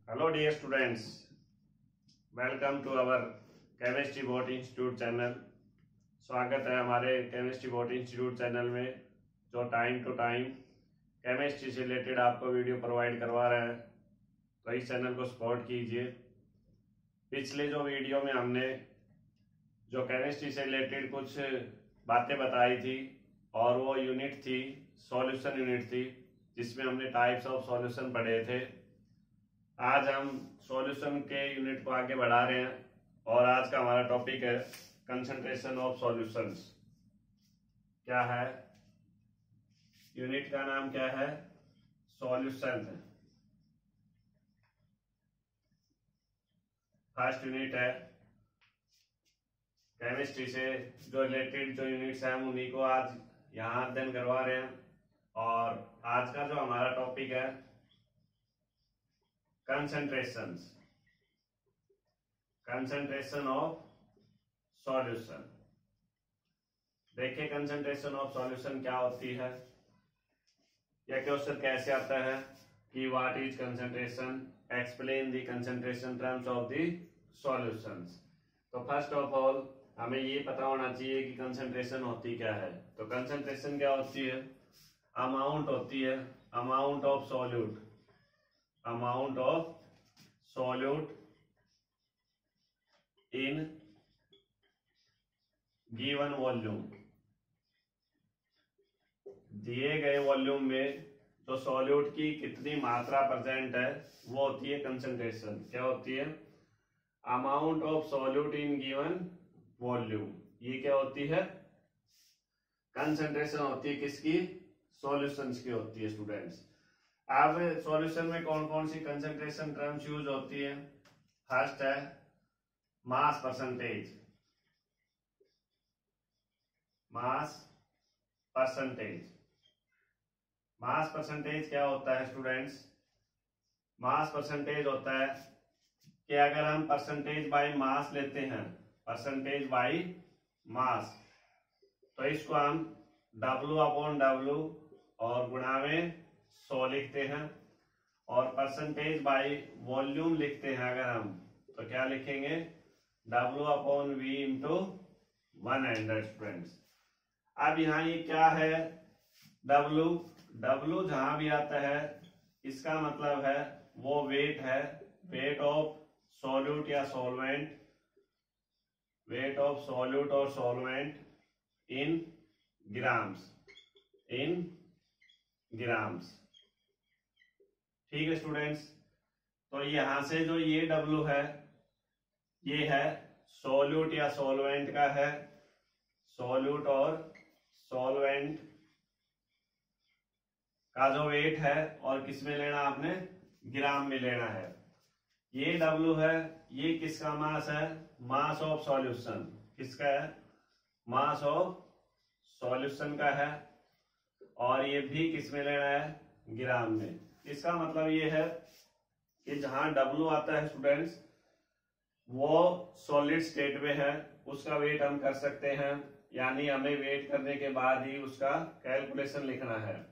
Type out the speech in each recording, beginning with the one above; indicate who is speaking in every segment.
Speaker 1: Hello dear students, welcome to our Chemistry Board Institute channel. स्वागत है हमारे chemistry board institute channel में, जो टाइम टू टाइम केमिस्ट्री से रिलेटेड आपको वीडियो प्रोवाइड करवा रहा है। तो इस चैनल को सपोर्ट कीजिए। पिछले जो वीडियो में हमने जो केमिस्ट्री से रिलेटेड कुछ बातें बताई थी और वो यूनिट थी सॉल्यूशन यूनिट थी, जिसमें हमने टाइप्स ऑफ सॉल्यूशन पढ़े थे। आज हम सॉल्यूशन के यूनिट को आगे बढ़ा रहे हैं और आज का हमारा टॉपिक है कंसंट्रेशन ऑफ सॉल्यूशंस। क्या है? यूनिट का नाम क्या है? सॉल्यूशन। फर्स्ट यूनिट है केमिस्ट्री से जो रिलेटेड जो यूनिट्स हैं उन्हीं को आज यहाँ अध्ययन करवा रहे हैं। और आज का जो हमारा टॉपिक है कंसंट्रेशन ऑफ सॉल्यूशन। देखिए कंसंट्रेशन ऑफ सॉल्यूशन क्या होती है, या क्वेश्चन कैसे आता है कि what is concentration, explain the concentration terms of the solutions. तो फर्स्ट ऑफ ऑल हमें ये पता होना चाहिए कि कंसंट्रेशन होती क्या है। तो कंसंट्रेशन क्या होती है? अमाउंट होती है, amount of solute, amount of solute in given volume. दिए गए वॉल्यूम में जो सॉल्यूट की कितनी मात्रा प्रेजेंट है वो होती है कंसंट्रेशन। क्या होती है? Amount of solute in given volume. ये क्या होती है? कंसंट्रेशन होती है किसकी? सॉल्यूशंस की होती है स्टूडेंट्स। अब सॉल्यूशन में कौन कौन सी कंसंट्रेशन टर्म्स यूज होती है? फर्स्ट है mass percentage. Mass percentage. Mass percentage क्या होता है स्टूडेंट्स? मास परसेंटेज होता है कि अगर हम परसेंटेज बाय मास लेते हैं, परसेंटेज बाय मास, तो इसको हम W/W और गुणा में 100 लिखते हैं। और परसेंटेज बाय वॉल्यूम लिखते हैं अगर हम, तो क्या लिखेंगे? W/V into 100 students. अब यहाँ ये क्या है? W जहां भी आता है इसका मतलब है वो वेट है, वेट ऑफ सॉल्यूट या सॉल्वेंट, वेट ऑफ सॉल्यूट और solvent in grams, in grams. ठीक है स्टूडेंट्स। तो यहां से जो ये W है ये है सॉल्यूट या सॉल्वेंट का है, सॉल्यूट और सॉल्वेंट का जो वेट है, और किस में लेना आपने? ग्राम में लेना है। ये W है, ये किसका मास है? Mass of solution. किसका है? मास ऑफ सॉल्यूशन का है। और ये भी किस में लेना है? ग्राम में। इसका मतलब ये है कि जहां W आता है स्टूडेंट्स वो सॉलिड स्टेट में है, उसका वेट हम कर सकते हैं, यानी हमें वेट करने के बाद ही उसका कैलकुलेशन लिखना है।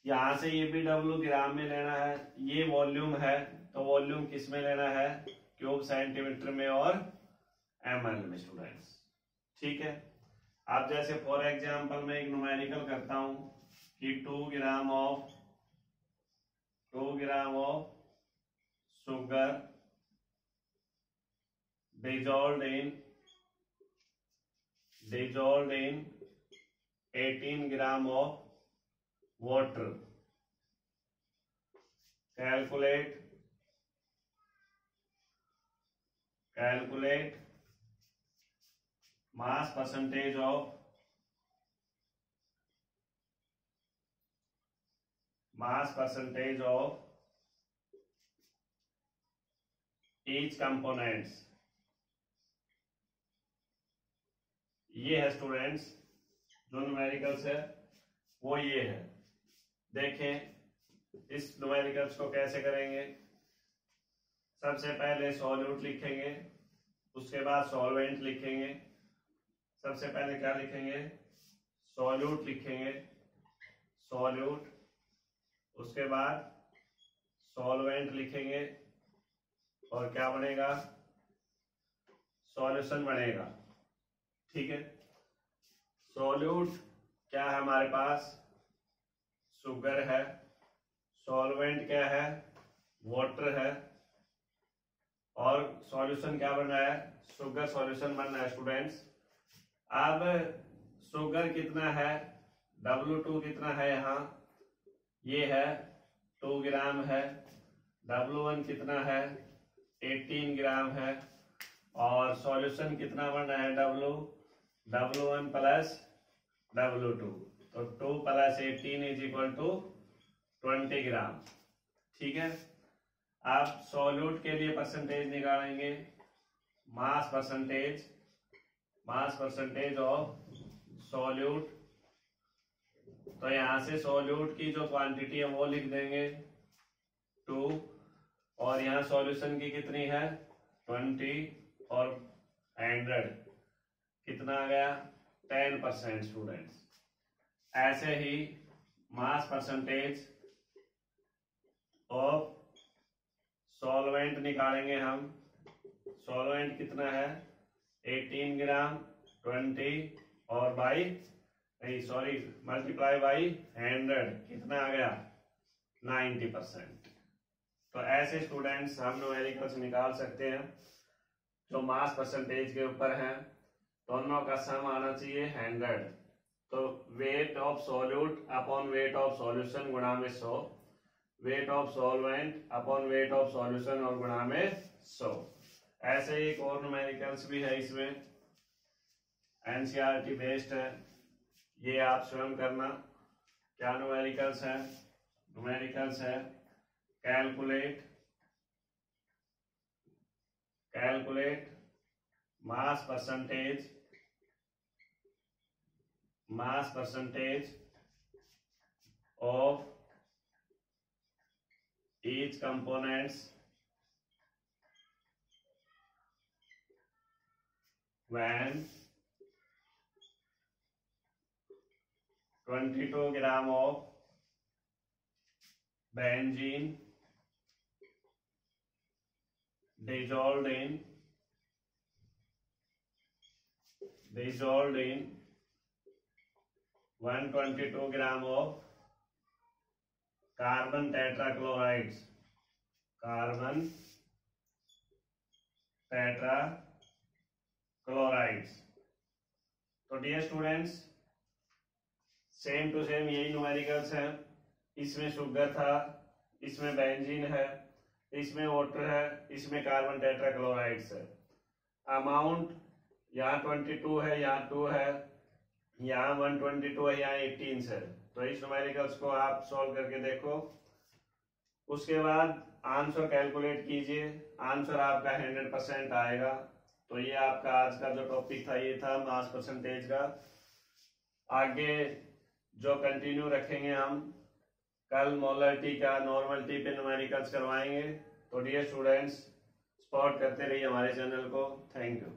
Speaker 1: यहां से ये भी W ग्राम में लेना है। ये वॉल्यूम है, तो वॉल्यूम किस में लेना है? क्यूब सेंटीमीटर में और ml में स्टूडेंट्स। ठीक है। अब जैसे फॉर एग्जांपल मैं एक न्यूमेरिकल करता हूं कि 2 gram of sugar dissolved in 18 gram of water. Calculate mass percentage of each components। ये है स्टूडेंट्स जो न्यूमेरिकल्स है वो ये है। देखें इस न्यूमेरिकल्स को कैसे करेंगे। सबसे पहले सॉल्यूट लिखेंगे, उसके बाद सॉल्वेंट लिखेंगे। सबसे पहले क्या लिखेंगे? सॉल्यूट लिखेंगे, सॉल्यूट, उसके बाद सॉल्वेंट लिखेंगे, और क्या बनेगा, सॉल्यूशन बनेगा। ठीक है, सॉल्यूट क्या है हमारे पास, शुगर है, सॉल्वेंट क्या है, वाटर है, और सॉल्यूशन क्या बन रहा है, शुगर सॉल्यूशन बन रहा है स्टूडेंट्स। अब शुगर कितना है, W2 कितना है यहाँ, ये है 2 ग्राम है, W1 कितना है 18 ग्राम है, और सॉल्यूशन कितना बन रहा है W1 प्लस W2, तो 2 प्लस 18 इज इक्वल टू 20 ग्राम। ठीक है, आप सॉल्यूट के लिए परसेंटेज निकालेंगे, मास परसेंटेज ऑफ सॉल्यूट। तो यहां से सॉल्यूट की जो क्वांटिटी है वो लिख देंगे 2, और यहाँ सॉल्यूशन की कितनी है 20, और 100 कितना आ गया 10% स्टूडेंट्स। ऐसे ही मास परसेंटेज ऑफ सॉल्वेंट निकालेंगे हम, सॉल्वेंट कितना है 18 ग्राम 20 और मल्टीप्लाई बाई 100 कितना आ गया 90%। तो ऐसे स्टूडेंट्स हम न्यूमेरिकल्स निकाल सकते हैं जो मास परसेंटेज के ऊपर हैं, दोनों का सम आना चाहिए 100। तो weight of solute upon weight of solution गुणा में 100, weight of solvent upon weight of solution और गुणा में 100। ऐसे ही एक और न्यूमेरिकल्स भी है, इसमें एनसीईआरटी बेस्ड है, ये आप स्वयं करना। क्या न्यूमेरिकल्स है, न्यूमेरिकल्स है calculate mass percentage of each components when 22 gram of benzene dissolved in 122 gram of carbon tetrachlorides, तो dear students same to same यही न्यूमेरिकल्स हैं। इसमें शुगर था, इसमें बेंजीन है, इसमें वाटर है, इसमें कार्बन टेट्राक्लोराइड्स है। अमाउंट यहाँ 22 है, यहाँ 2 है, यहाँ 122 है, यहाँ 18 है। तो इस न्यूमेरिकल्स को आप सॉल्व करके देखो, उसके बाद आंसर कैलकुलेट कीजिए, आंसर आपका 100% आएगा। तो ये आपका आज का जो टॉपिक था ये था मास परसेंटेज का। आगे जो कंटिन्यू रखेंगे हम, कल मोलरिटी का नॉर्मल टी पे न्यूमेरिकल्स करवाएंगे। तो डियर स्टूडेंट्स सपोर्ट करते रहिए हमारे चैनल को। Thank you.